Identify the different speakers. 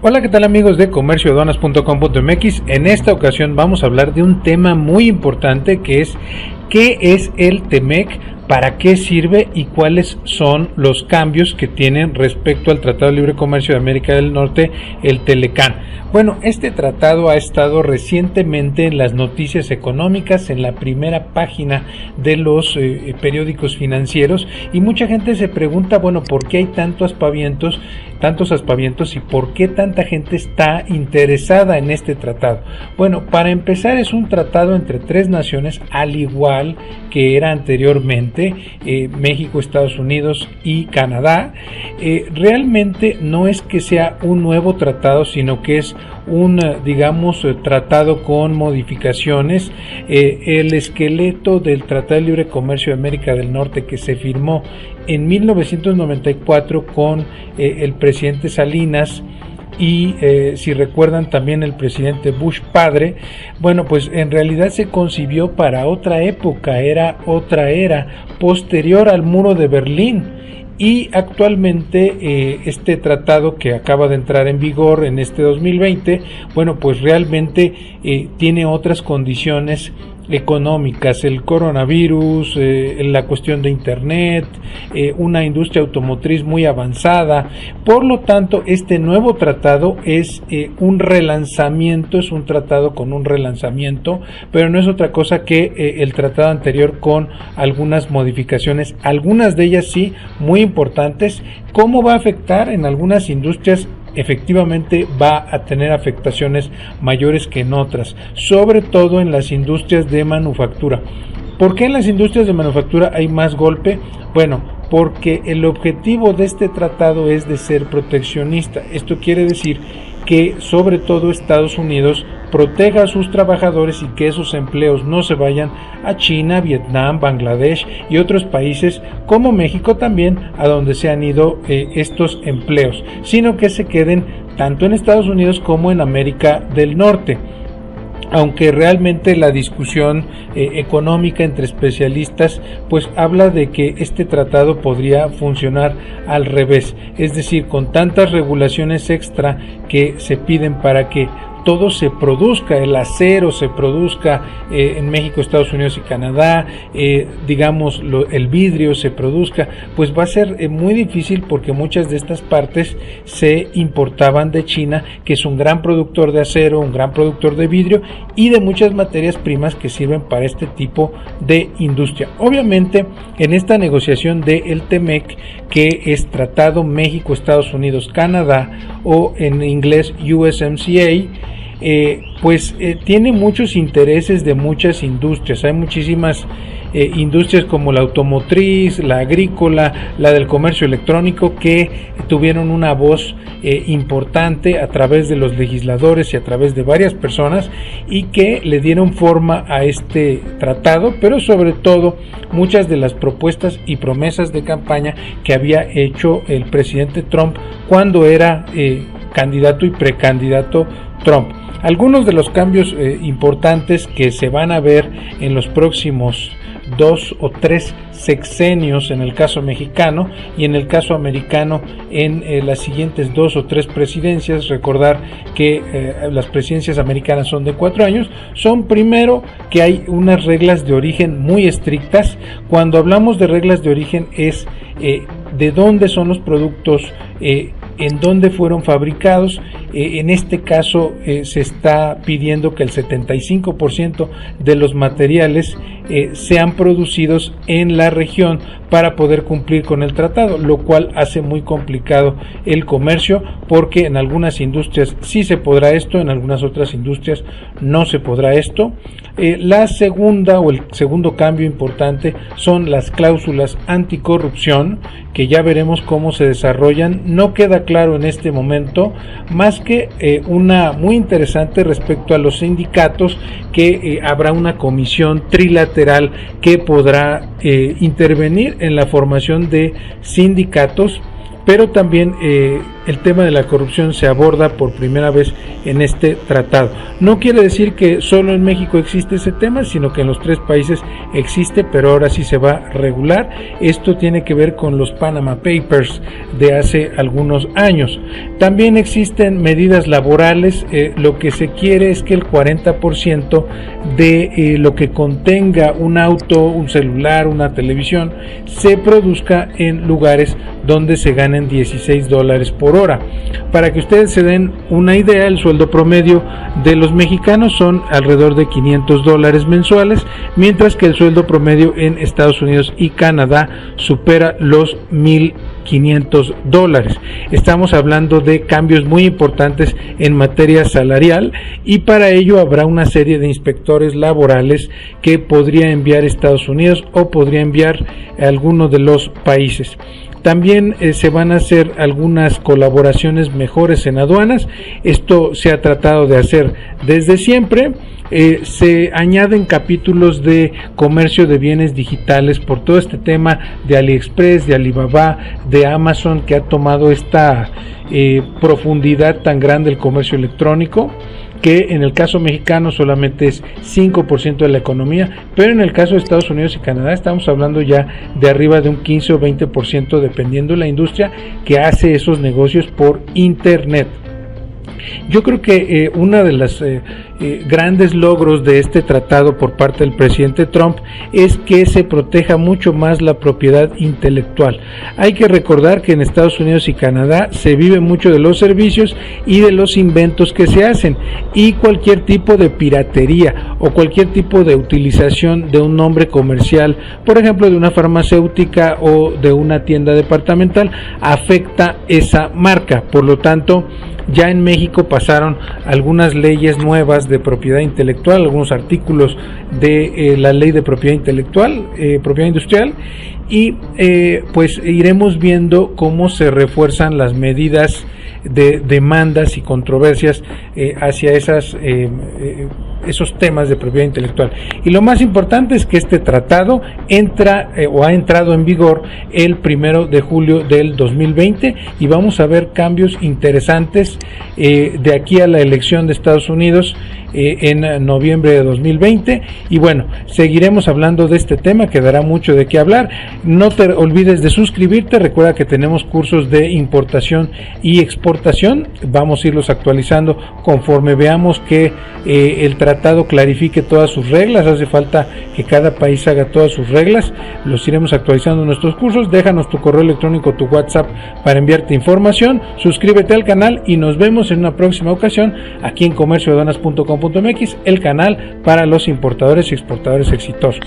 Speaker 1: Hola, ¿qué tal amigos de comercioaduanas.com.mx? En esta ocasión vamos a hablar de un tema muy importante que es ¿qué es el TEMEC? ¿Para qué sirve? ¿Y cuáles son los cambios que tienen respecto al Tratado de Libre Comercio de América del Norte, el TELECAN? Bueno, este tratado ha estado recientemente en las noticias económicas, en la primera página de los periódicos financieros, y mucha gente se pregunta, bueno, ¿por qué hay tantos aspavientos y por qué tanta gente está interesada en este tratado? Bueno, para empezar, es un tratado entre tres naciones, al igual que era anteriormente, México, Estados Unidos y Canadá. Realmente no es que sea un nuevo tratado, sino que es un, tratado con modificaciones. El esqueleto del Tratado de Libre Comercio de América del Norte, que se firmó en 1994 con el presidente Salinas y si recuerdan también el presidente Bush padre, bueno, pues en realidad se concibió para otra época, era otra era posterior al muro de Berlín. Y actualmente este tratado que acaba de entrar en vigor en este 2020, bueno, pues realmente tiene otras condiciones económicas, el coronavirus, la cuestión de internet, una industria automotriz muy avanzada. Por lo tanto, este nuevo tratado es un relanzamiento, es un tratado con un relanzamiento, pero no es otra cosa que el tratado anterior con algunas modificaciones, algunas de ellas sí muy importantes. ¿Cómo va a afectar en algunas industrias? Efectivamente va a tener afectaciones mayores que en otras, sobre todo en las industrias de manufactura. ¿Por qué en las industrias de manufactura hay más golpe? Bueno, porque el objetivo de este tratado es de ser proteccionista. Esto quiere decir que sobre todo Estados Unidos proteja a sus trabajadores y que esos empleos no se vayan a China, Vietnam, Bangladesh y otros países como México también, a donde se han ido estos empleos, sino que se queden tanto en Estados Unidos como en América del Norte. Aunque realmente la discusión económica entre especialistas pues habla de que este tratado podría funcionar al revés, es decir, con tantas regulaciones extra que se piden para que todo se produzca, el acero se produzca en México, Estados Unidos y Canadá, el vidrio se produzca, pues va a ser muy difícil porque muchas de estas partes se importaban de China, que es un gran productor de acero, un gran productor de vidrio y de muchas materias primas que sirven para este tipo de industria. Obviamente, en esta negociación del TEMEC, que es Tratado México, Estados Unidos, Canadá, o en inglés USMCA, tiene muchos intereses de muchas industrias. Hay muchísimas industrias como la automotriz, la agrícola, la del comercio electrónico, que tuvieron una voz importante a través de los legisladores y a través de varias personas y que le dieron forma a este tratado, pero sobre todo muchas de las propuestas y promesas de campaña que había hecho el presidente Trump cuando era candidato y precandidato Trump. Algunos de los cambios importantes que se van a ver en los próximos 2 o 3 sexenios en el caso mexicano y en el caso americano en las siguientes 2 o 3 presidencias. Recordar que las presidencias americanas son de 4 años. Son primero que hay unas reglas de origen muy estrictas. Cuando hablamos de reglas de origen es de dónde son los productos, en dónde fueron fabricados. En este caso se está pidiendo que el 75% de los materiales sean producidos en la región para poder cumplir con el tratado, lo cual hace muy complicado el comercio, porque en algunas industrias sí se podrá esto, en algunas otras industrias no se podrá esto. La segunda o el segundo cambio importante son las cláusulas anticorrupción, que ya veremos cómo se desarrollan. No queda claro en este momento, más que una muy interesante respecto a los sindicatos, que habrá una comisión trilateral que podrá intervenir en la formación de sindicatos, pero también el tema de la corrupción se aborda por primera vez en este tratado. No quiere decir que solo en México existe ese tema, sino que en los 3 países existe, pero ahora sí se va a regular. Esto tiene que ver con los Panama Papers de hace algunos años. También existen medidas laborales. Lo que se quiere es que el 40% de lo que contenga un auto, un celular, una televisión, se produzca en lugares donde se ganen $16 por hora. Para que ustedes se den una idea, el sueldo promedio de los mexicanos son alrededor de $500 mensuales, mientras que el sueldo promedio en Estados Unidos y Canadá supera los $1,500. Estamos hablando de cambios muy importantes en materia salarial, y para ello habrá una serie de inspectores laborales que podría enviar Estados Unidos o podría enviar a alguno de los países. También se van a hacer algunas colaboraciones mejores en aduanas. Esto se ha tratado de hacer desde siempre. Se añaden capítulos de comercio de bienes digitales por todo este tema de AliExpress, de Alibaba, de Amazon, que ha tomado esta profundidad tan grande el comercio electrónico, que en el caso mexicano solamente es 5% de la economía, pero en el caso de Estados Unidos y Canadá estamos hablando ya de arriba de un 15 o 20%, dependiendo de la industria que hace esos negocios por internet. Yo creo que una de las grandes logros de este tratado por parte del presidente Trump es que se proteja mucho más la propiedad intelectual. Hay que recordar que en Estados Unidos y Canadá se vive mucho de los servicios y de los inventos que se hacen, y cualquier tipo de piratería o cualquier tipo de utilización de un nombre comercial, por ejemplo de una farmacéutica o de una tienda departamental, afecta esa marca. Por lo tanto, ya en México pasaron algunas leyes nuevas de propiedad intelectual, algunos artículos de la ley de propiedad intelectual, propiedad industrial, y pues iremos viendo cómo se refuerzan las medidas de demandas y controversias hacia esos temas de propiedad intelectual. Y lo más importante es que este tratado entra o ha entrado en vigor el 1 de julio del 2020, y vamos a ver cambios interesantes de aquí a la elección de Estados Unidos en noviembre de 2020. Y bueno, seguiremos hablando de este tema, quedará mucho de qué hablar. No te olvides de suscribirte. Recuerda que tenemos cursos de importación y exportación, vamos a irlos actualizando conforme veamos que el tratado clarifique todas sus reglas. Hace falta que cada país haga todas sus reglas, los iremos actualizando en nuestros cursos. Déjanos tu correo electrónico, tu WhatsApp para enviarte información. Suscríbete al canal y nos vemos en una próxima ocasión aquí en comercioaduanas.com.mx, el canal para los importadores y exportadores exitosos.